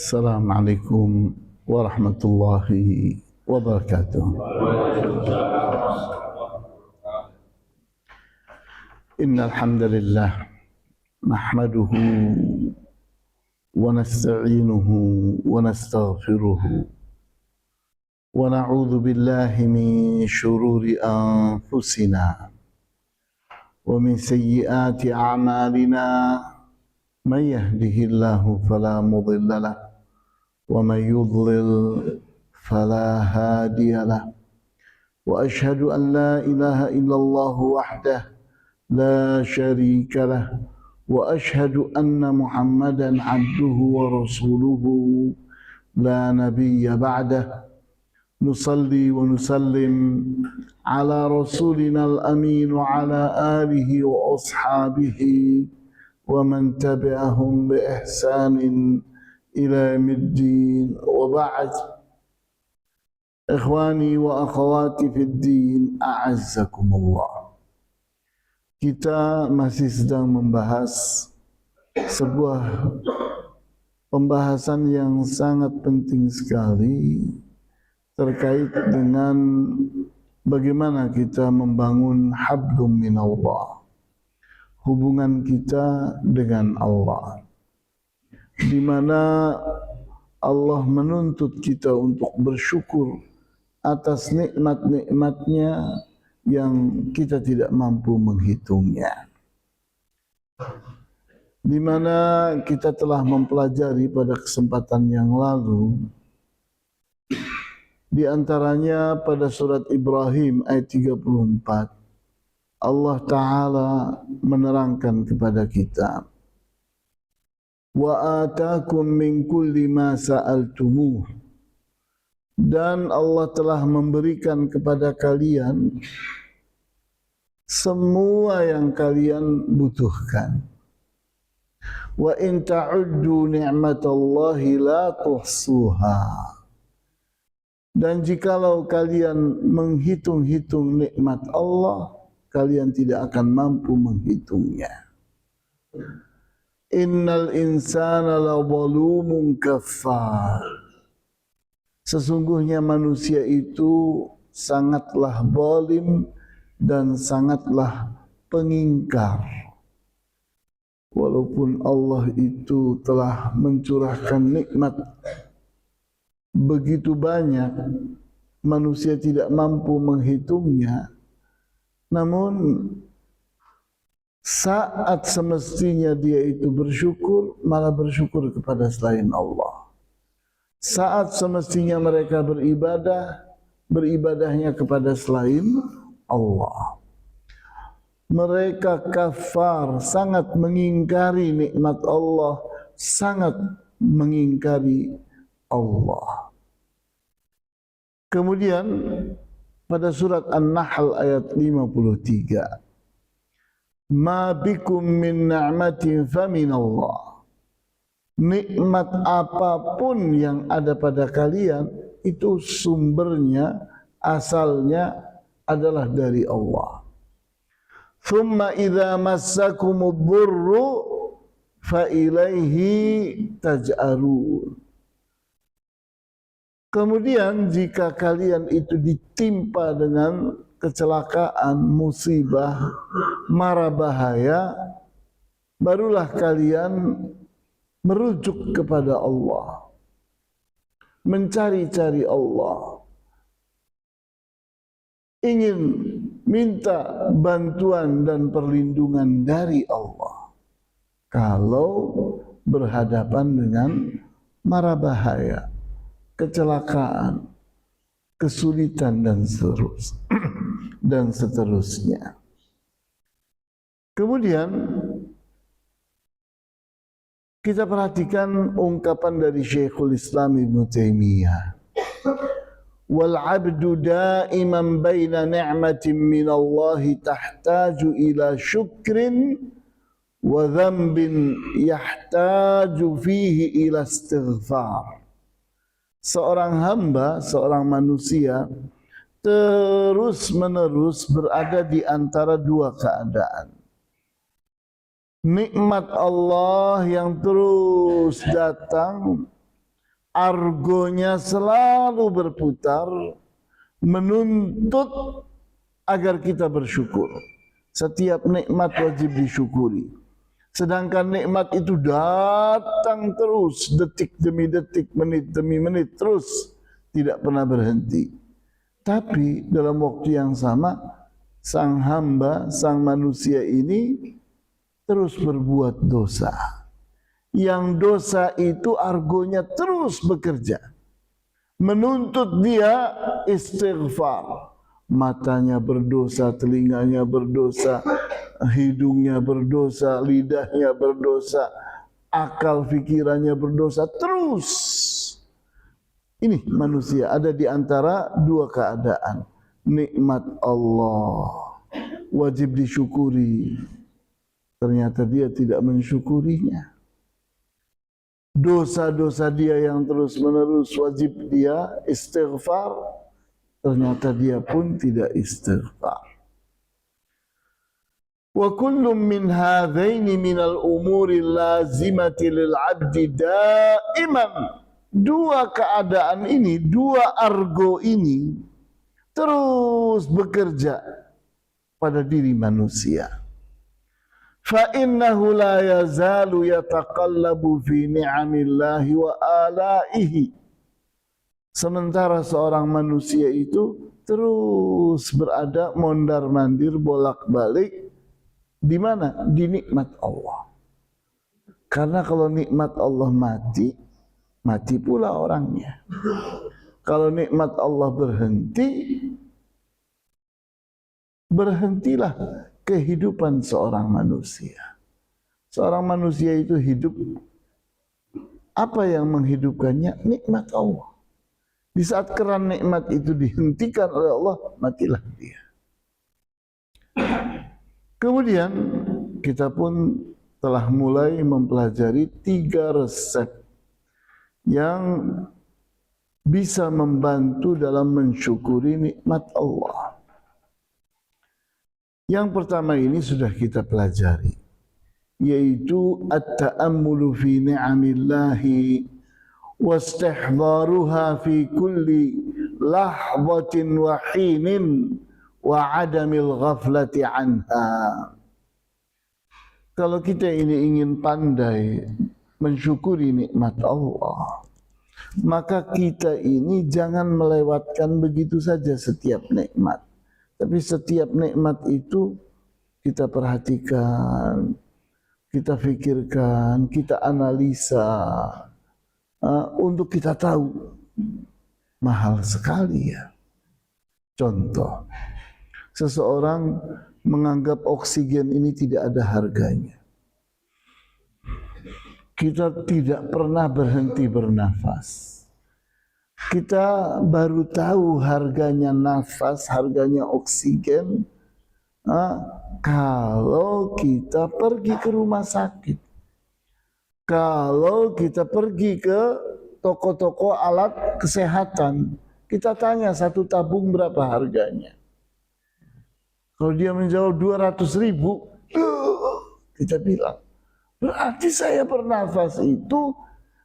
Assalamualaikum warahmatullahi wabarakatuh. Innal hamdalillah nahmaduhu wa nasta'inuhu wa nastaghfiruhu wa na'udzu billahi min shururi anfusina wa min sayyiati a'malina man yahdihillahu fala mudilla lahu wa man yudlil fala hadiya lahu wa asyhadu an la ilaha illallah wahdahu la syarika lahu wa asyhadu anna Muhammadan abduhu wa rasuluhu la nabiyya ba'dahu nusalli wa nusallim ala rasulina al-amin wa ala alihi wa ashabihi wa man tabi'ahum bi ihsanin ila yaumiddin wa ba'd. Ikhwani wa akhawati fid din, a'azzakumullah. Kita masih sedang membahas sebuah pembahasan yang sangat penting sekali terkait dengan bagaimana kita membangun hablum minallah, hubungan kita dengan Allah, di mana Allah menuntut kita untuk bersyukur atas nikmat-nikmatnya yang kita tidak mampu menghitungnya. Di mana kita telah mempelajari pada kesempatan yang lalu, di antaranya pada surat Ibrahim ayat 34, Allah Ta'ala menerangkan kepada kita, wa atakum min kulli ma sa'altumuh, dan Allah telah memberikan kepada kalian semua yang kalian butuhkan. Wa in ta'uddu ni'matallahi la tuhsuha, dan jikalau kalian menghitung-hitung nikmat Allah, kalian tidak akan mampu menghitungnya. Innal insana la zalumun kafar, sesungguhnya manusia itu sangatlah zalim dan sangatlah pengingkar. Walaupun Allah itu telah mencurahkan nikmat begitu banyak, manusia tidak mampu menghitungnya, namun saat semestinya dia itu bersyukur, malah bersyukur kepada selain Allah. Saat semestinya mereka beribadah, beribadahnya kepada selain Allah. Mereka kafar, sangat mengingkari nikmat Allah, sangat mengingkari Allah. Kemudian pada surat An-Nahl ayat 53, ma bikum min ni'matin faminallah, nikmat apapun yang ada pada kalian itu sumbernya, asalnya adalah dari Allah. Thumma idza massakumud dhurru fa ilaihi taj'arun. Kemudian jika kalian itu ditimpa dengan kecelakaan, musibah, mara bahaya, barulah kalian merujuk kepada Allah, mencari-cari Allah, ingin minta bantuan dan perlindungan dari Allah kalau berhadapan dengan mara bahaya, kecelakaan, kesulitan dan seterusnya. Kemudian kita perhatikan ungkapan dari Syekhul Islam Ibn Taimiyah, wal abdu daiman baina ni'matin minallahi tahtaju ila syukrin wa dhanbin yahtaju fihi ila istighfar. Seorang hamba, seorang manusia terus-menerus berada di antara dua keadaan. Nikmat Allah yang terus datang argonya selalu berputar menuntut agar kita bersyukur. Setiap nikmat wajib disyukuri. Sedangkan nikmat itu datang terus, detik demi detik, menit demi menit, terus tidak pernah berhenti. Tapi dalam waktu yang sama, sang hamba, sang manusia ini terus berbuat dosa. Yang dosa itu argonya terus bekerja, menuntut dia istighfar. Matanya berdosa, telinganya berdosa, hidungnya berdosa, lidahnya berdosa, akal pikirannya berdosa terus. Ini manusia ada di antara dua keadaan. Nikmat Allah wajib disyukuri, ternyata dia tidak mensyukurinya. Dosa-dosa dia yang terus menerus wajib dia istighfar, ternyata dia pun tidak istighfar. Wa kullu min hadzaini minal umuri lazimati lil 'abdi daiman. Dua keadaan ini, dua argo ini terus bekerja pada diri manusia. Fa innahu la yazalu yataqallabu fi ni'amillahi wa alaihi. Sementara seorang manusia itu terus berada mondar-mandir, bolak-balik di mana? Di nikmat Allah. Karena kalau nikmat Allah mati, mati pula orangnya. Kalau nikmat Allah berhenti, berhentilah kehidupan seorang manusia. Seorang manusia itu hidup, apa yang menghidupkannya? Nikmat Allah. Di saat keran nikmat itu dihentikan oleh Allah, matilah dia. Kemudian kita pun telah mulai mempelajari 3 resep yang bisa membantu dalam mensyukuri nikmat Allah. Yang pertama ini sudah kita pelajari, yaitu at-ta'ammulu fi ni'amillahi wastihdharuha fi kulli lahzatin wa hinin wa adamil ghaflati anha. Kalau kita ini ingin pandai mensyukuri nikmat Allah, maka kita ini jangan melewatkan begitu saja setiap nikmat. Tapi setiap nikmat itu kita perhatikan, kita pikirkan, kita analisa, untuk kita tahu mahal sekali ya. Contoh, seseorang menganggap oksigen ini tidak ada harganya. Kita tidak pernah berhenti bernafas. Kita baru tahu harganya nafas, harganya oksigen, kalau kita pergi ke rumah sakit. Kalau kita pergi ke toko-toko alat kesehatan, kita tanya 1 tabung berapa harganya. Kalau dia menjawab 200.000, kita bilang, berarti saya bernafas itu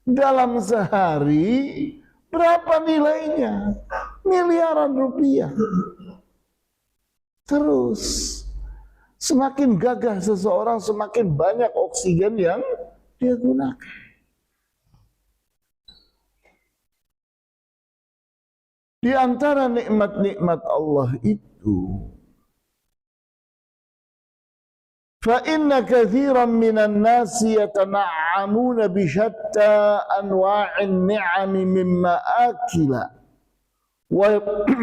dalam sehari berapa nilainya? Miliaran rupiah. Terus, semakin gagah seseorang, semakin banyak oksigen yang dia gunakan. Di antara nikmat-nikmat Allah itu, فَإِنَّ كَثِيرًا مِنَ النَّاسِ يَتَنَعَّمُونَ بِشَتَّى أَنْوَاعِ النِّعَمِ مِمَّا آكِلَ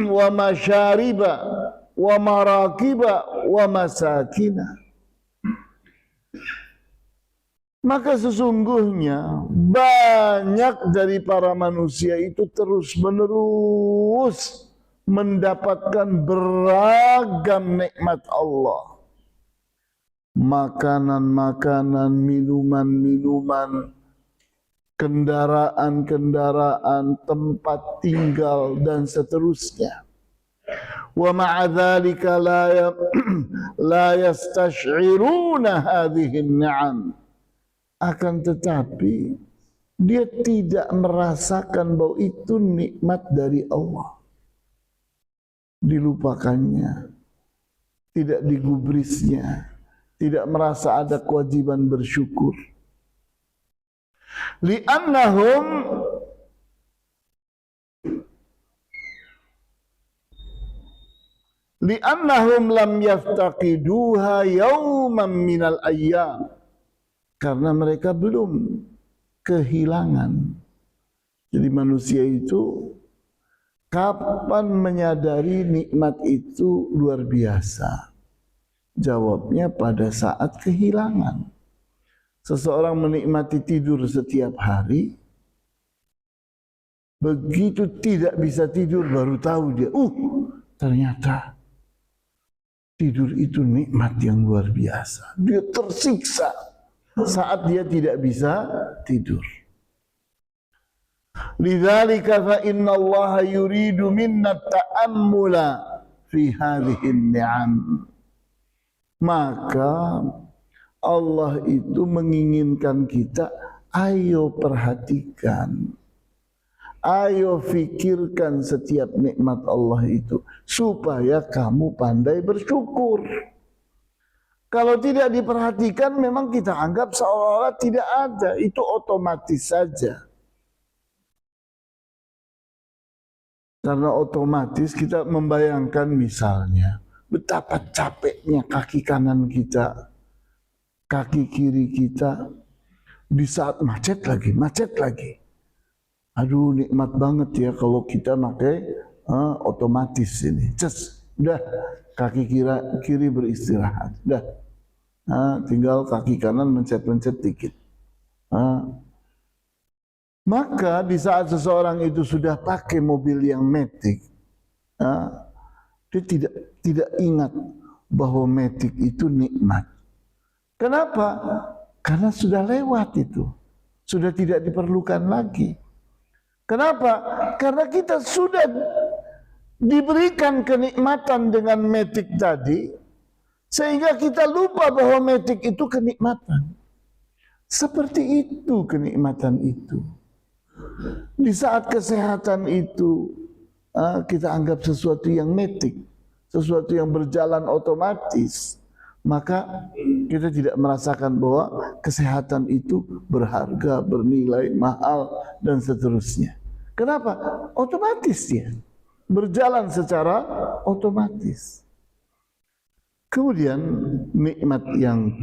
وَمَشَارِبَ وَمَرَاكِبَ وَمَسَاكِنَ. Maka sesungguhnya banyak dari para manusia itu terus-menerus mendapatkan beragam nikmat Allah. Makanan-makanan, minuman-minuman, kendaraan-kendaraan, tempat tinggal, dan seterusnya. Wa ma'a dzalika la yastash'iruna hadhihi an-ni'am. Akan tetapi dia tidak merasakan bahwa itu nikmat dari Allah. Dilupakannya, tidak digubrisnya, tidak merasa ada kewajiban bersyukur. Li'annahum lam yaftaqiduha yawman minal ayyam. Karena mereka belum kehilangan. Jadi manusia itu kapan menyadari nikmat itu luar biasa? Jawabnya pada saat kehilangan. Seseorang menikmati tidur setiap hari, begitu tidak bisa tidur baru tahu dia, ternyata tidur itu nikmat yang luar biasa. Dia tersiksa saat dia tidak bisa tidur. Lidzalika fa inna Allah yuridu minna ta'ammula fi hadhihi ni'am. Maka Allah itu menginginkan kita, ayo perhatikan, ayo fikirkan setiap nikmat Allah itu supaya kamu pandai bersyukur. Kalau tidak diperhatikan memang kita anggap seolah-olah tidak ada, itu otomatis saja. Karena otomatis kita membayangkan misalnya betapa capeknya kaki kanan kita, kaki kiri kita di saat macet lagi. Aduh, nikmat banget ya kalau kita pakai otomatis ini. Udah kaki kiri beristirahat. Udah tinggal kaki kanan mencet-mencet dikit. Maka di saat seseorang itu sudah pakai mobil yang matic, dia tidak ingat bahwa matic itu nikmat. Kenapa? Karena sudah lewat itu, sudah tidak diperlukan lagi. Kenapa? Karena kita sudah diberikan kenikmatan dengan matic tadi, sehingga kita lupa bahwa matic itu kenikmatan. Seperti itu kenikmatan itu. Di saat kesehatan itu kita anggap sesuatu yang matic, sesuatu yang berjalan otomatis, maka kita tidak merasakan bahwa kesehatan itu berharga, bernilai, mahal, dan seterusnya. Kenapa? Otomatis ya, berjalan secara otomatis. Kemudian nikmat yang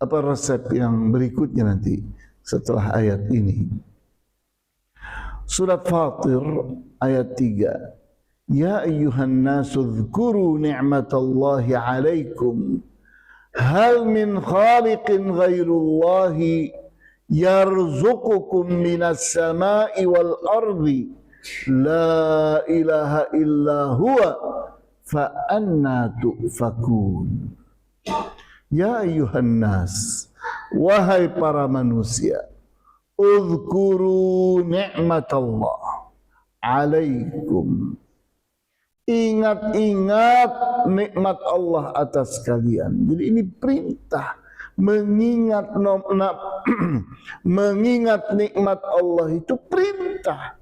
resep yang berikutnya nanti setelah ayat ini. Surat Fatir ayat 3. Ya ayyuhan nasu dzkuru ni'matallahi 'alaikum hal min khaliqin ghairullahi yarzuqukum minas sama'i wal ardi la ilaha illa huwa fa anna tu'fakun. Ya ayyuhan nas, wahai para manusia, uzkuru ni'matallah alaikum. Ingat-ingat nikmat Allah atas kalian. Jadi ini perintah mengingat mengingat nikmat Allah itu perintah.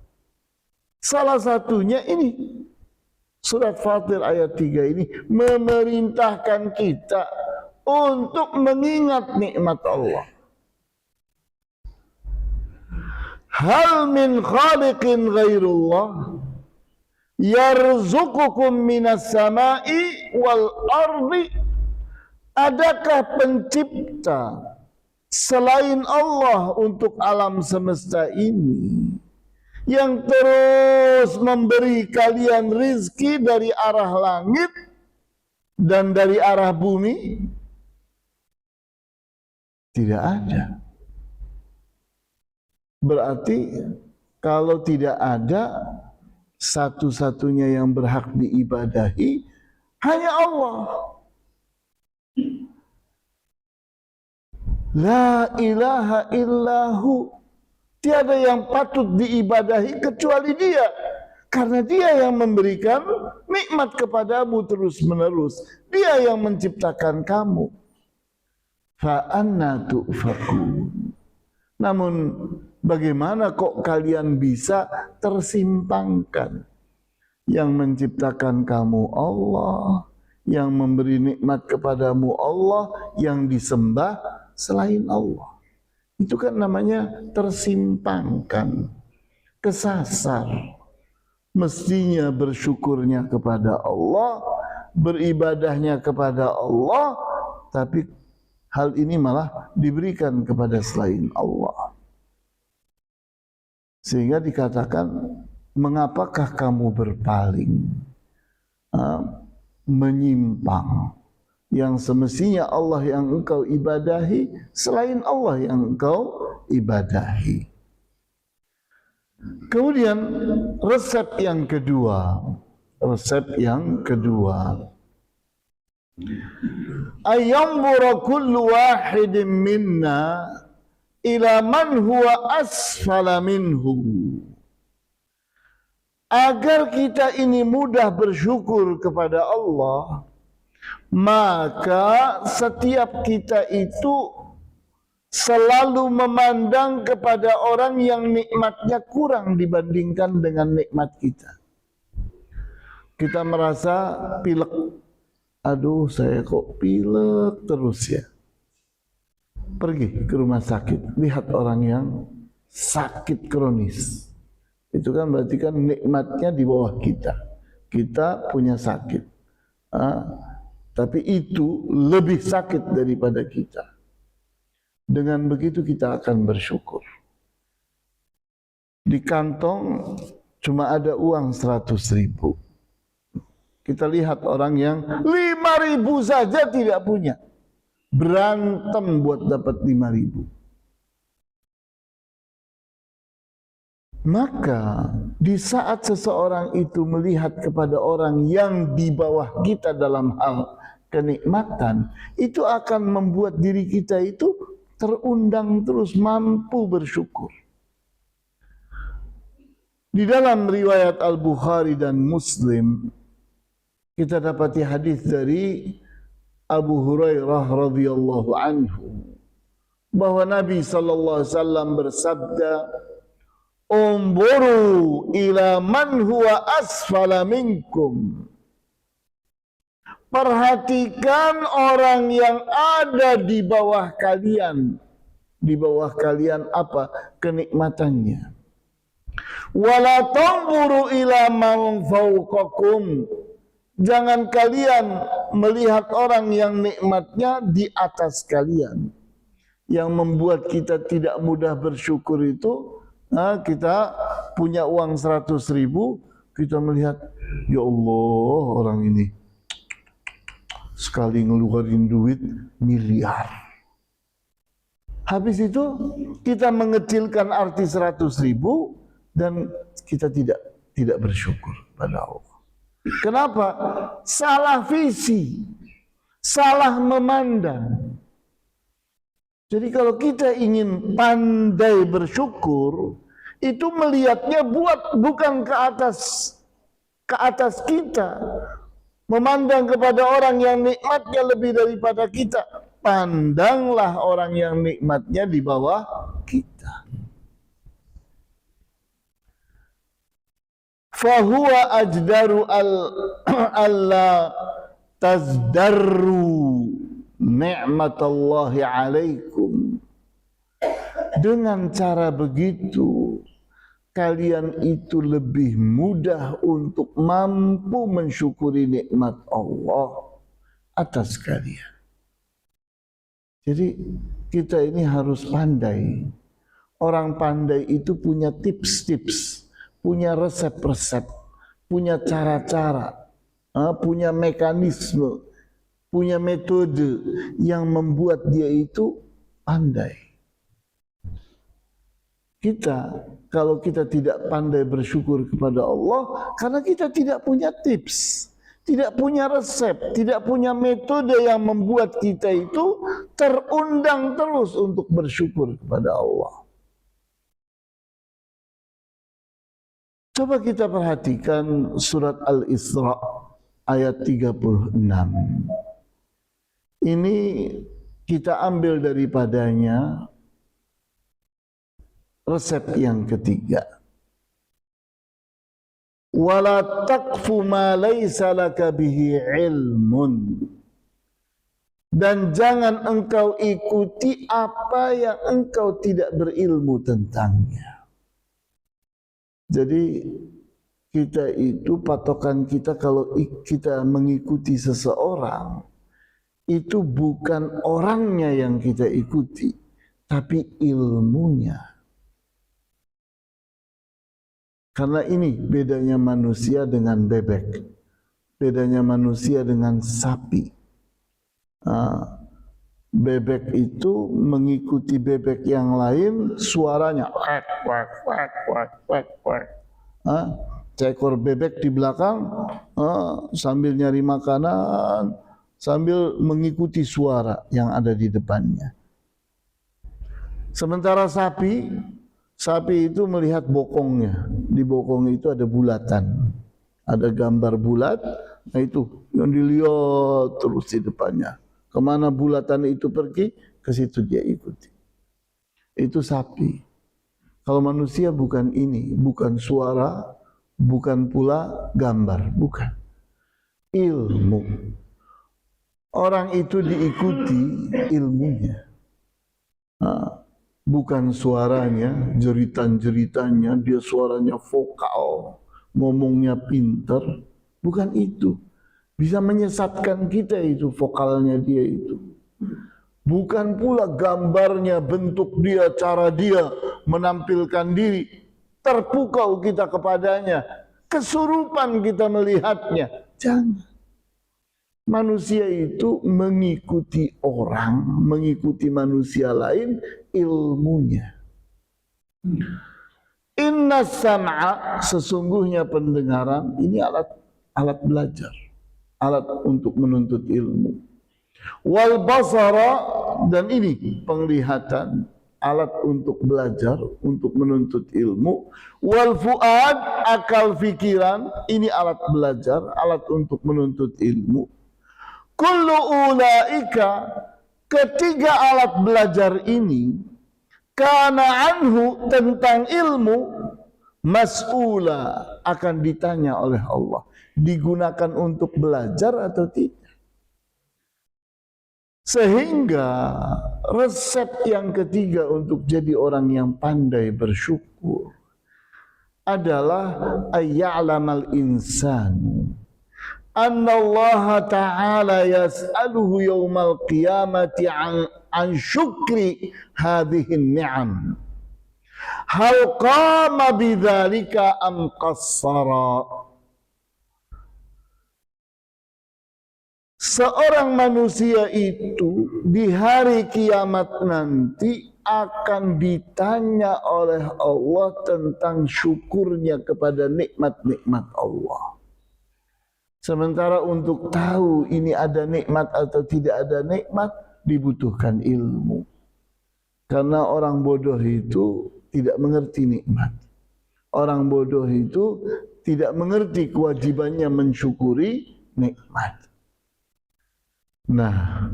Salah satunya ini surat Fatir ayat 3 ini memerintahkan kita untuk mengingat nikmat Allah. Hal min khaliqin ghairullah yarzuqukum minas sama'i wal ardi. Adakah pencipta selain Allah untuk alam semesta ini yang terus memberi kalian rizki dari arah langit dan dari arah bumi? Tidak ada. Berarti kalau tidak ada, satu-satunya yang berhak diibadahi hanya Allah. La ilaha illahu. Tiada yang patut diibadahi kecuali Dia. Karena Dia yang memberikan nikmat kepadamu terus menerus. Dia yang menciptakan kamu. Fa anna tu'fakun. Namun bagaimana kok kalian bisa tersimpangkan? Yang menciptakan kamu Allah, yang memberi nikmat kepadamu Allah, yang disembah selain Allah. Itu kan namanya tersimpangkan, kesasar. Mestinya bersyukurnya kepada Allah, beribadahnya kepada Allah, tapi hal ini malah diberikan kepada selain Allah. Sehingga dikatakan, mengapakah kamu berpaling, menyimpang, yang semestinya Allah yang engkau ibadahi, selain Allah yang engkau ibadahi. Kemudian resep yang kedua, ayyambura kullu wahidin minna ila man huwa asfala minhu. Agar kita ini mudah bersyukur kepada Allah, maka setiap kita itu selalu memandang kepada orang yang nikmatnya kurang dibandingkan dengan nikmat kita. Kita merasa pilek, aduh saya kok pilek terus ya. Pergi ke rumah sakit, lihat orang yang sakit kronis. Itu kan berarti kan nikmatnya di bawah kita. Kita punya sakit. Tapi itu lebih sakit daripada kita. Dengan begitu kita akan bersyukur. Di kantong cuma ada uang 100.000. Kita lihat orang yang 5.000 saja tidak punya. Berantem buat dapat 5.000. Maka di saat seseorang itu melihat kepada orang yang di bawah kita dalam hal kenikmatan, itu akan membuat diri kita itu terundang terus mampu bersyukur. Di dalam riwayat Al-Bukhari dan Muslim, kita dapati hadis dari Abu Hurairah radhiyallahu anhu bahwa Nabi sallallahu alaihi wasallam bersabda, "Umburu ila man huwa asfala minkum." Perhatikan orang yang ada di bawah kalian. Di bawah kalian apa? Kenikmatannya. Wala tanzuru ila man fawqakum. Jangan kalian melihat orang yang nikmatnya di atas kalian. Yang membuat kita tidak mudah bersyukur itu, kita punya uang 100.000, kita melihat, ya Allah orang ini sekali ngeluarin duit miliar. Habis itu kita mengecilkan arti 100.000 dan kita tidak bersyukur pada Allah. Kenapa? Salah visi, salah memandang. Jadi kalau kita ingin pandai bersyukur, itu melihatnya bukan ke atas kita. Memandang kepada orang yang nikmatnya lebih daripada kita. Pandanglah orang yang nikmatnya di bawah kita. Fahuwa ajdaru alla tazdarru ni'matallahi alaikum. Dengan cara begitu, kalian itu lebih mudah untuk mampu mensyukuri nikmat Allah atas kalian. Jadi kita ini harus pandai. Orang pandai itu punya tips-tips, punya resep-resep, punya cara-cara, punya mekanisme, punya metode yang membuat dia itu pandai. Kalau kita tidak pandai bersyukur kepada Allah, karena kita tidak punya tips, tidak punya resep, tidak punya metode yang membuat kita itu terundang terus untuk bersyukur kepada Allah. Coba kita perhatikan surat Al-Isra ayat 36. Ini kita ambil daripadanya resep yang ketiga, wala taqfu ma laysa laka bihi ilmun, dan jangan engkau ikuti apa yang engkau tidak berilmu tentangnya. Jadi kita itu, patokan kita kalau kita mengikuti seseorang, itu bukan orangnya yang kita ikuti, tapi ilmunya. Karena ini bedanya manusia dengan bebek, bedanya manusia dengan sapi. Bebek itu mengikuti bebek yang lain, suaranya wak wak wak wak wak wak. Seekor bebek di belakang sambil nyari makanan, sambil mengikuti suara yang ada di depannya. Sementara sapi itu melihat bokongnya. Di bokong itu ada bulatan, ada gambar bulat. Nah itu yang dilihat terus di depannya. Kemana bulatan itu pergi, ke situ dia ikuti. Itu sapi. Kalau manusia bukan ini, bukan suara, bukan pula gambar, bukan. Ilmu. Orang itu diikuti ilmunya. Bukan suaranya, jeritan-jeritannya, dia suaranya vokal, ngomongnya pinter, bukan itu. Bisa menyesatkan kita itu vokalnya dia itu. Bukan pula gambarnya, bentuk dia, cara dia menampilkan diri. Terpukau kita kepadanya, kesurupan kita melihatnya. Jangan. Manusia itu mengikuti orang, mengikuti manusia lain, ilmunya. Inna sam'a, sesungguhnya pendengaran, ini alat belajar, alat untuk menuntut ilmu. Wal basara, dan ini penglihatan, alat untuk belajar, untuk menuntut ilmu. Wal fuad, akal fikiran, ini alat belajar, alat untuk menuntut ilmu. Kullu ulaika, ketiga alat belajar ini, kana anhu, tentang ilmu, mas'ula, akan ditanya oleh Allah. Digunakan untuk belajar atau tidak. Sehingga resep yang ketiga untuk jadi orang yang pandai bersyukur adalah ayya'lamal insanu anna Allah Ta'ala yas'aluhu yawmal qiyamati an syukri hadhihin ni'am. Hal qama bidzalika am qassara. Seorang manusia itu di hari kiamat nanti akan ditanya oleh Allah tentang syukurnya kepada nikmat-nikmat Allah. Sementara untuk tahu ini ada nikmat atau tidak ada nikmat, dibutuhkan ilmu. Karena orang bodoh itu tidak mengerti nikmat. Orang bodoh itu tidak mengerti kewajibannya mensyukuri nikmat. Nah,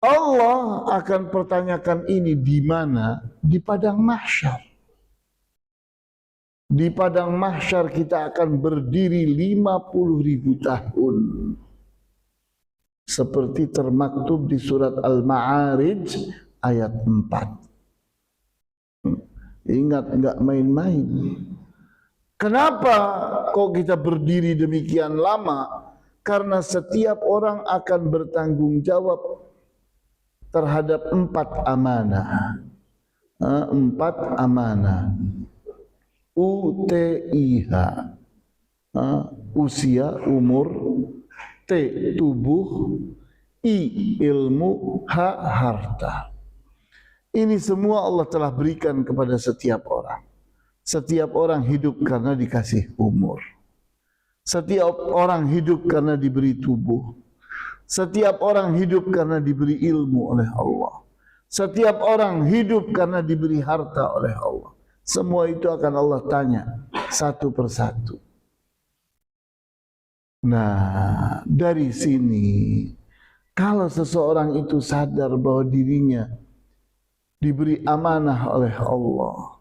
Allah akan pertanyakan ini di mana? Di padang mahsyar. Di padang mahsyar kita akan berdiri 50.000 tahun. Seperti termaktub di surat Al-Ma'arij ayat 4. Ingat, enggak main-main. Kenapa kok kita berdiri demikian lama? Karena setiap orang akan bertanggung jawab terhadap 4 amanah. 4 amanah. UTIH, usia, umur, T, tubuh, I, ilmu, H, harta. Ini semua Allah telah berikan kepada setiap orang. Setiap orang hidup karena dikasih umur. Setiap orang hidup karena diberi tubuh. Setiap orang hidup karena diberi ilmu oleh Allah. Setiap orang hidup karena diberi harta oleh Allah. Semua itu akan Allah tanya satu persatu. Nah, dari sini, kalau seseorang itu sadar bahwa dirinya diberi amanah oleh Allah.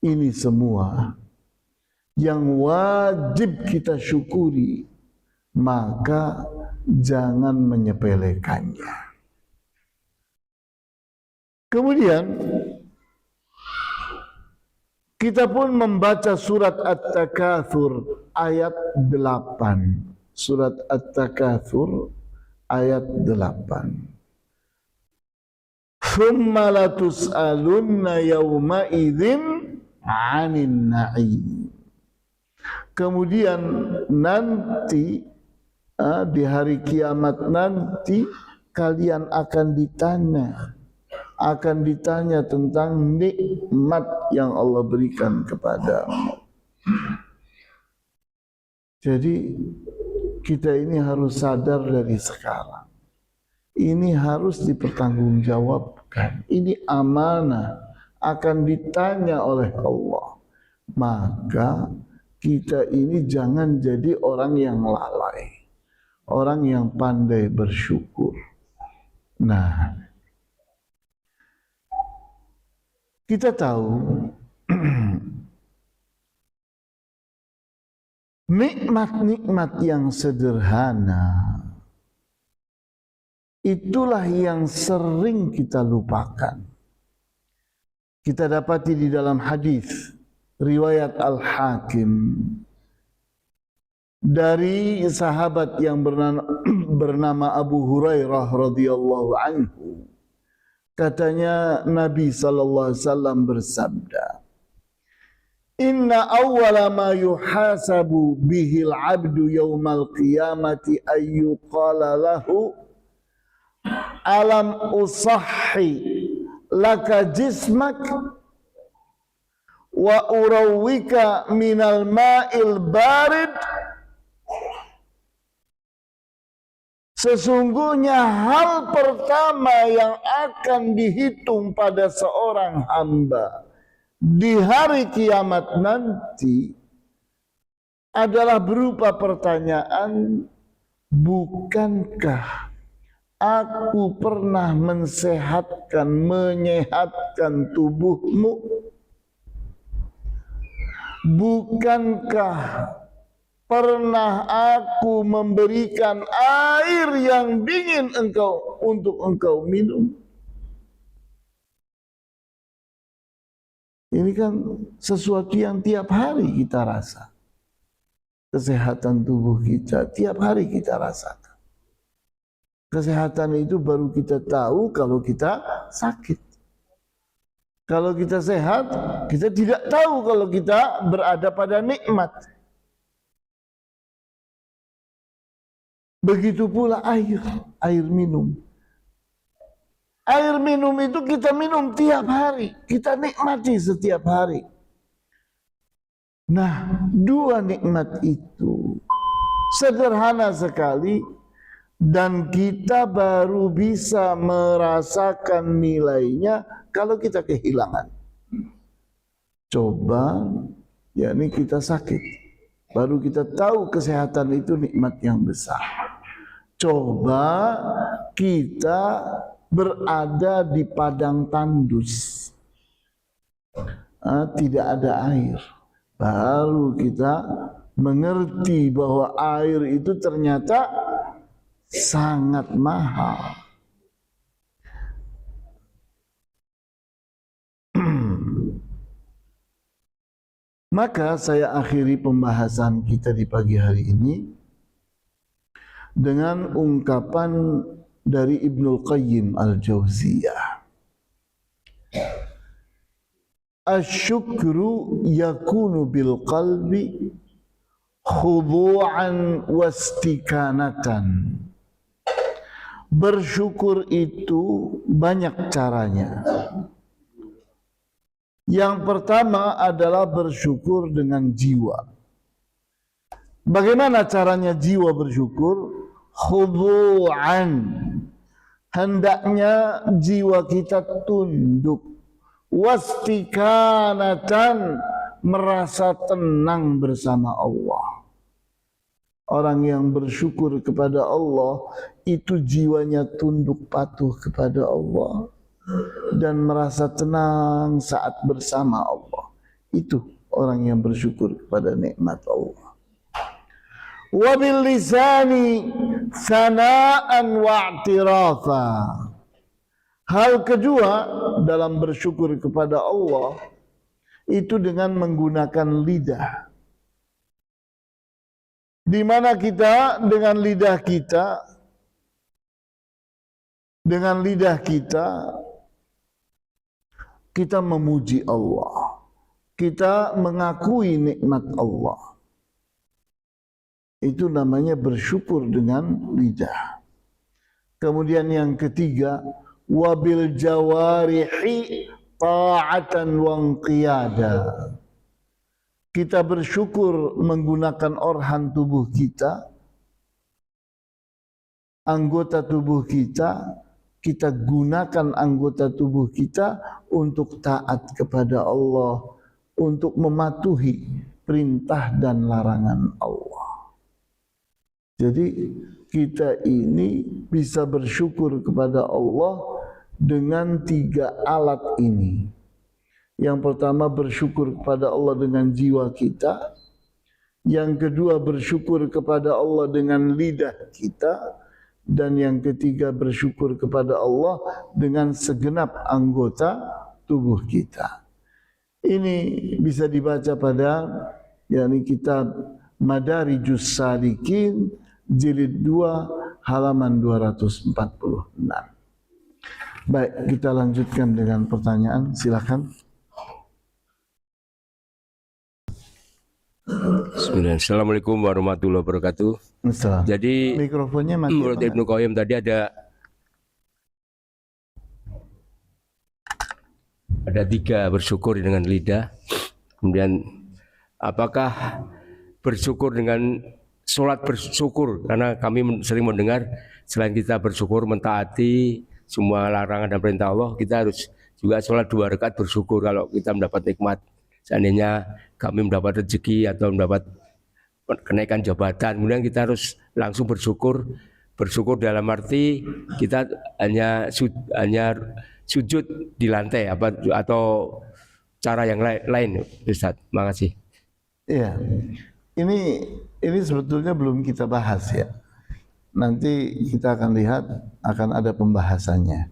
Ini semua yang wajib kita syukuri, maka jangan menyepelekannya. Kemudian kita pun membaca surat At-Takatsur ayat 8. Surat At-Takatsur ayat 8. Tsumma latus'alunna yawma idzin 'anin na'im. Kemudian nanti di hari kiamat nanti kalian akan ditanya tentang nikmat yang Allah berikan kepadamu. Jadi kita ini harus sadar dari sekarang. Ini harus dipertanggungjawabkan. Ini amanah, akan ditanya oleh Allah. Maka kita ini jangan jadi orang yang lalai, orang yang pandai bersyukur. Nah, kita tahu nikmat-nikmat yang sederhana itulah yang sering kita lupakan. Kita dapati di dalam hadis riwayat Al-Hakim dari sahabat yang bernama Abu Hurairah radhiyallahu anhu. Katanya Nabi sallallahu alaihi wasallam bersabda, "Inna awwala ma yuhasabu bihil 'abdu yaumal qiyamati ayyuqala lahu alam usahhi laka jismak wa urawwika minal ma'il barid." Sesungguhnya hal pertama yang akan dihitung pada seorang hamba di hari kiamat nanti adalah berupa pertanyaan, bukankah aku pernah menyehatkan tubuhmu? Bukankah pernah aku memberikan air yang dingin untuk engkau minum? Ini kan sesuatu yang tiap hari kita rasa. Kesehatan tubuh kita tiap hari kita rasakan. Kesehatan itu baru kita tahu kalau kita sakit. Kalau kita sehat, kita tidak tahu kalau kita berada pada nikmat. Begitu pula air minum. Air minum itu kita minum tiap hari, kita nikmati setiap hari. Nah, dua nikmat itu sederhana sekali dan kita baru bisa merasakan nilainya kalau kita kehilangan. Coba, yakni kita sakit, baru kita tahu kesehatan itu nikmat yang besar. Coba kita berada di padang tandus, tidak ada air, baru kita mengerti bahwa air itu ternyata sangat mahal. Maka saya akhiri pembahasan kita di pagi hari ini dengan ungkapan dari Ibnul Qayyim Al-Jauziyah. Asyukru yakunu bil qalbi khudu'an wastikanatan. Bersyukur itu banyak caranya. Yang pertama adalah bersyukur dengan jiwa. Bagaimana caranya jiwa bersyukur? Khudu'an. Hendaknya jiwa kita tunduk. Wastikanatan, merasa tenang bersama Allah. Orang yang bersyukur kepada Allah itu jiwanya tunduk patuh kepada Allah. dan merasa tenang saat bersama Allah. Itu orang yang bersyukur kepada nikmat Allah. Wa bil lisani sana'an wa i'tirafa. Hal kedua dalam bersyukur kepada Allah itu dengan menggunakan lidah. Di mana kita dengan lidah kita memuji Allah. Kita mengakui nikmat Allah. Itu namanya bersyukur dengan lidah. Kemudian yang ketiga, wabil jawarihi ta'atan wa qiyada. Kita bersyukur menggunakan organ tubuh kita, anggota tubuh kita, kita gunakan anggota tubuh kita untuk taat kepada Allah, untuk mematuhi perintah dan larangan Allah. Jadi kita ini bisa bersyukur kepada Allah dengan 3 alat ini. Yang pertama bersyukur kepada Allah dengan jiwa kita. Yang kedua bersyukur kepada Allah dengan lidah kita. Dan yang ketiga bersyukur kepada Allah dengan segenap anggota tubuh kita. Ini bisa dibaca pada kitab Madarijus Salikin jilid 2 halaman 246. Baik, kita lanjutkan dengan pertanyaan, silakan. Assalamualaikum warahmatullahi wabarakatuh. Jadi mikrofonnya mati. Menurut Ibnu Qayyim tadi ada 3 bersyukur dengan lidah. Kemudian apakah bersyukur dengan sholat bersyukur? Karena kami sering mendengar selain kita bersyukur mentaati semua larangan dan perintah Allah, kita harus juga sholat 2 rakaat bersyukur kalau kita mendapat nikmat. Seandainya kami mendapat rezeki atau mendapat kenaikan jabatan, kemudian kita harus langsung bersyukur. Bersyukur dalam arti kita hanya sujud di lantai atau cara yang lain, Ustaz. Makasih. Iya. Ini sebetulnya belum kita bahas ya. Nanti kita akan lihat akan ada pembahasannya.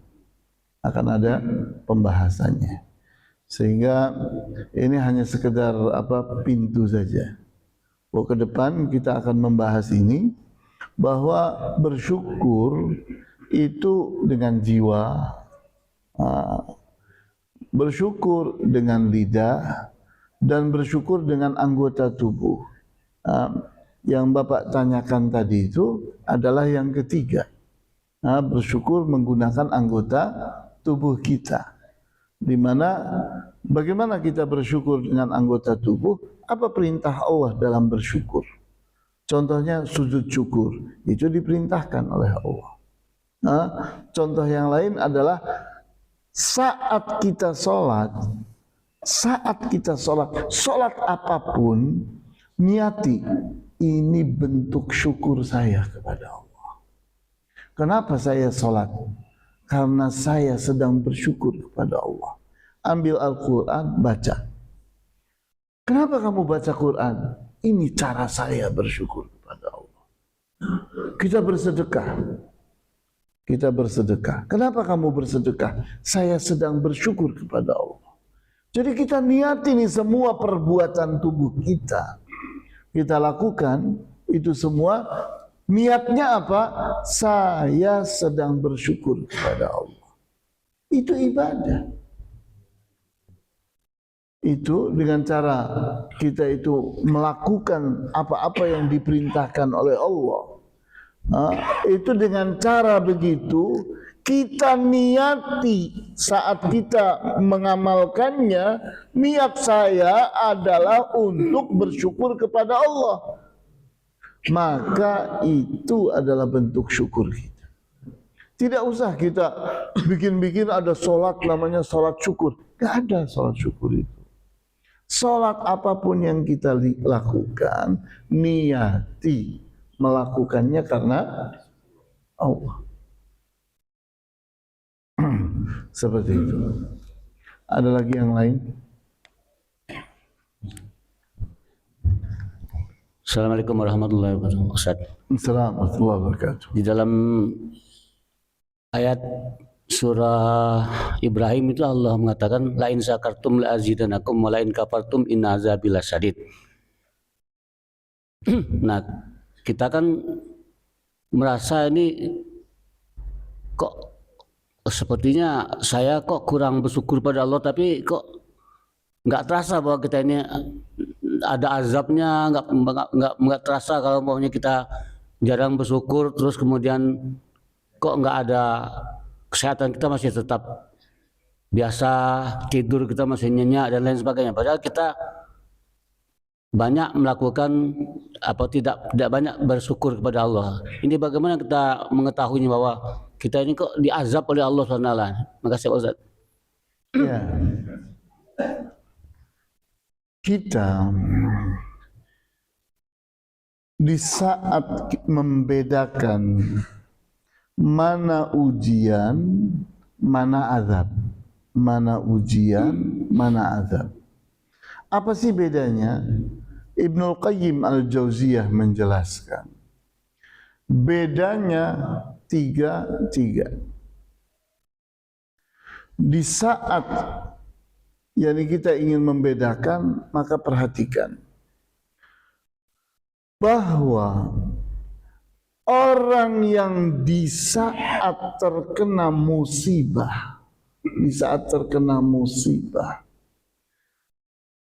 Sehingga ini hanya sekedar pintu saja. Ke depan kita akan membahas ini, bahwa bersyukur itu dengan jiwa, bersyukur dengan lidah, dan bersyukur dengan anggota tubuh. Yang Bapak tanyakan tadi itu adalah yang ketiga, bersyukur menggunakan anggota tubuh kita. Di mana bagaimana kita bersyukur dengan anggota tubuh? Apa perintah Allah dalam bersyukur? Contohnya sujud syukur, itu diperintahkan oleh Allah. Contoh yang lain adalah saat kita sholat, sholat apapun, niati, ini bentuk syukur saya kepada Allah. Kenapa saya sholat? Karena saya sedang bersyukur kepada Allah. Ambil Al-Quran, baca. Kenapa kamu baca Quran? Ini cara saya bersyukur kepada Allah. Kita bersedekah. Kenapa kamu bersedekah? Saya sedang bersyukur kepada Allah. Jadi kita niat ini semua perbuatan tubuh kita lakukan, itu semua niatnya apa? Saya sedang bersyukur kepada Allah. Itu ibadah. Itu dengan cara kita itu melakukan apa-apa yang diperintahkan oleh Allah. Itu dengan cara begitu kita niati saat kita mengamalkannya, niat saya adalah untuk bersyukur kepada Allah. Maka itu adalah bentuk syukur kita. Tidak usah kita bikin-bikin ada sholat namanya sholat syukur. Gak ada sholat syukur itu. Sholat apapun yang kita lakukan, niati melakukannya karena Allah. Seperti itu. Ada lagi yang lain? Assalamualaikum warahmatullahi wabarakatuh. Ustaz, Assalamualaikum warahmatullahi wabarakatuh. di dalam ayat surah Ibrahim itu Allah mengatakan la in syakartum la azidanakum wa la in kafartum inna azabi lasyadid. Nah, kita kan merasa ini kok sepertinya saya kok kurang bersyukur pada Allah, tapi kok nggak terasa bahwa kita ini ada azabnya, nggak terasa kalau maunya kita jarang bersyukur, terus kemudian kok nggak ada kesehatan, kita masih tetap biasa, tidur kita masih nyenyak dan lain sebagainya. Padahal kita banyak melakukan tidak banyak bersyukur kepada Allah. Ini bagaimana kita mengetahuinya bahwa kita ini kok diazab oleh Allah SWT. Makasih Ustaz. Ya. Kita di saat membedakan mana ujian, mana azab. Mana ujian, mana azab. Apa sih bedanya? Ibnul Qayyim Al-Jauziyah menjelaskan. Bedanya tiga. Di saat kita ingin membedakan, maka perhatikan bahwa orang yang di saat terkena musibah,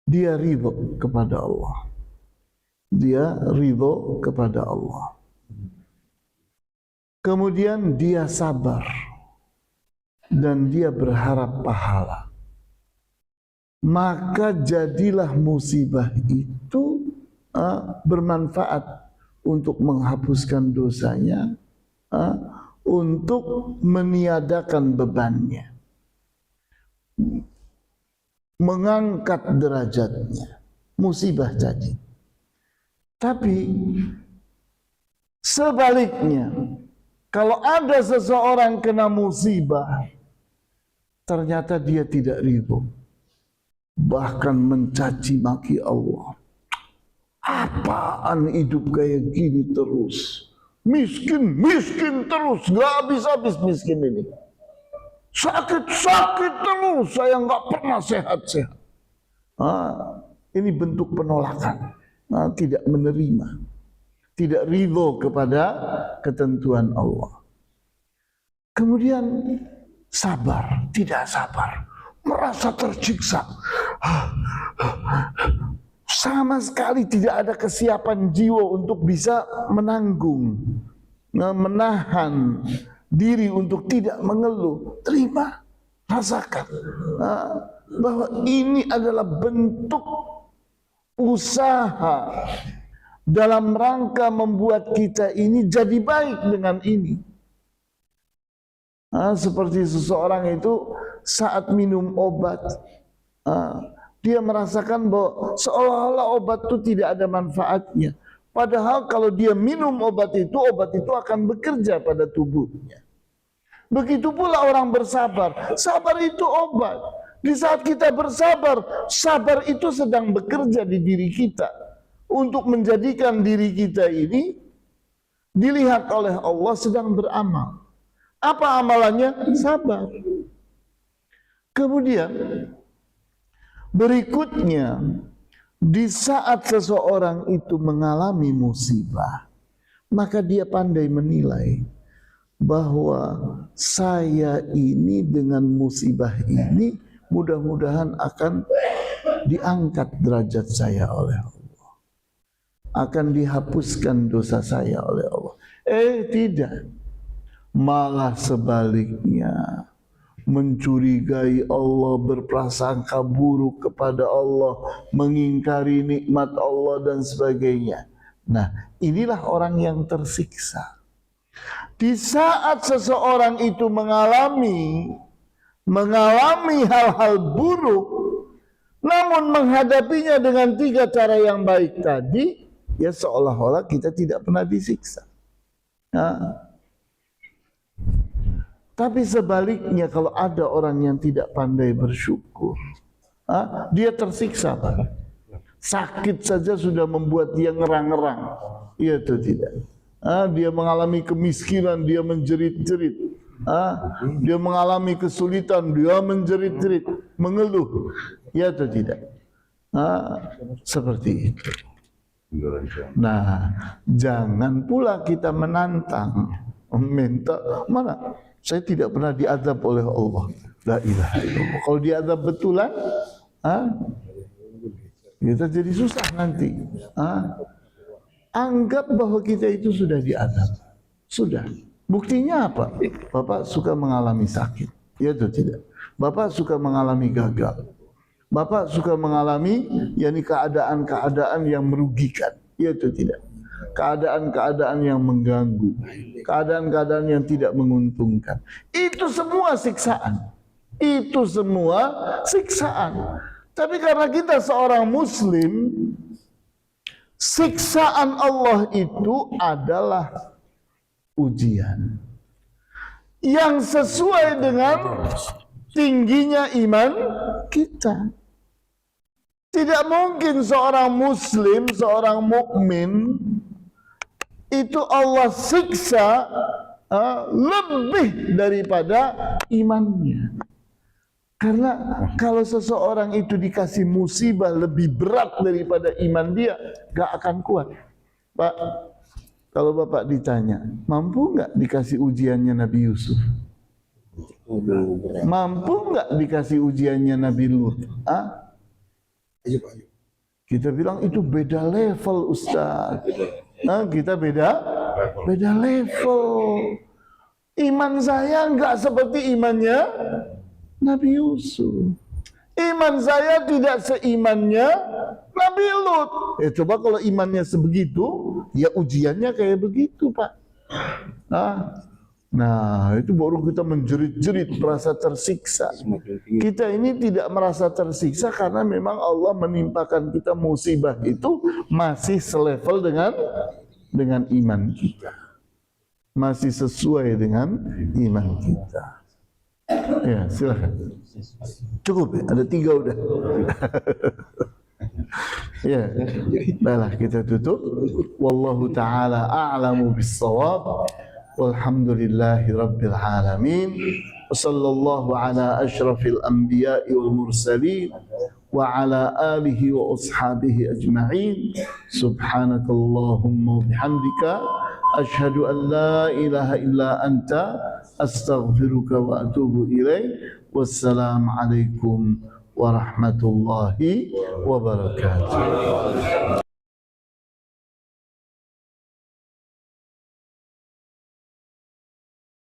dia ridho kepada Allah. Kemudian dia sabar dan dia berharap pahala. Maka jadilah musibah itu bermanfaat untuk menghapuskan dosanya, untuk meniadakan bebannya, mengangkat derajatnya. Musibah jadi. Tapi sebaliknya, kalau ada seseorang kena musibah, ternyata dia tidak ridho, bahkan mencaci maki Allah. Apaan hidup kayak gini terus? Miskin terus, gak habis-habis miskin ini. Sakit terus, saya nggak pernah sehat-sehat. Ini bentuk penolakan, tidak menerima, tidak ridho kepada ketentuan Allah. Kemudian tidak sabar, merasa tersiksa, sama sekali tidak ada kesiapan jiwa untuk bisa menanggung, menahan diri untuk tidak mengeluh. Terima, rasakan bahwa ini adalah bentuk usaha dalam rangka membuat kita ini jadi baik dengan ini. Seperti seseorang itu saat minum obat, dia merasakan bahwa seolah-olah obat itu tidak ada manfaatnya. Padahal kalau dia minum obat itu akan bekerja pada tubuhnya. Begitu pula orang bersabar. Sabar itu obat. Di saat kita bersabar, sabar itu sedang bekerja di diri kita untuk menjadikan diri kita ini dilihat oleh Allah sedang beramal. Apa amalannya? Sabar. Kemudian berikutnya, di saat seseorang itu mengalami musibah, maka dia pandai menilai bahwa saya ini dengan musibah ini mudah-mudahan akan diangkat derajat saya oleh Allah, akan dihapuskan dosa saya oleh Allah. Tidak, malah sebaliknya, mencurigai Allah, berprasangka buruk kepada Allah, mengingkari nikmat Allah dan sebagainya. Nah, inilah orang yang tersiksa. Di saat seseorang itu mengalami hal-hal buruk, namun menghadapinya dengan 3 cara yang baik tadi, ya seolah-olah kita tidak pernah disiksa. Tapi sebaliknya kalau ada orang yang tidak pandai bersyukur, dia tersiksa, Pak. Sakit saja sudah membuat dia ngerang-ngerang. Iya atau tidak? Dia mengalami kemiskinan, dia menjerit-jerit. Dia mengalami kesulitan, dia menjerit-jerit, mengeluh. Iya atau tidak? Seperti itu. Nah, jangan pula kita menantang, meminta, mana? Saya tidak pernah diazab oleh Allah. La ilaha illallah. Kalau diazab betulan, kita jadi susah nanti. Anggap bahwa kita itu sudah diazab. Sudah. Buktinya apa? Bapak suka mengalami sakit. Ya atau tidak? Bapak suka mengalami gagal. Bapak suka mengalami keadaan-keadaan yang merugikan. Ya atau tidak? Keadaan-keadaan yang mengganggu. Keadaan-keadaan yang tidak menguntungkan. Itu semua siksaan. Itu semua siksaan. Tapi karena kita seorang muslim, siksaan Allah itu adalah ujian yang sesuai dengan tingginya iman kita. Tidak mungkin seorang muslim, seorang mukmin itu Allah siksa lebih daripada imannya. Karena kalau seseorang itu dikasih musibah lebih berat daripada iman dia, gak akan kuat. Pak, kalau Bapak ditanya, mampu nggak dikasih ujiannya Nabi Yusuf? Mampu nggak dikasih ujiannya Nabi Lut? Kita bilang itu beda level, Ustaz. Kita beda level. Iman saya nggak seperti imannya Nabi Yusuf. Iman saya tidak seimannya Nabi Lut. Coba kalau imannya sebegitu, ya ujiannya kayak begitu, Pak. Nah, itu baru kita menjerit-jerit, merasa tersiksa. Kita ini tidak merasa tersiksa karena memang Allah menimpakan kita musibah itu masih selevel dengan iman kita. Masih sesuai dengan iman kita. Ya, silakan. Cukup ya? Ada 3 udah. Ya, baiklah kita tutup. Wallahu ta'ala a'lamu bis-shawab. Walhamdulillahi rabbil alamin. Wassallallahu ala asyrafil anbiya'i wal mursalin wa ala alihi wa ashabihi ajma'in. Subhanakallahumma wa bihamdika asyhadu an la ilaha illa anta astaghfiruka wa atubu ilaik. Wassalamualaikum warahmatullahi wabarakatuh.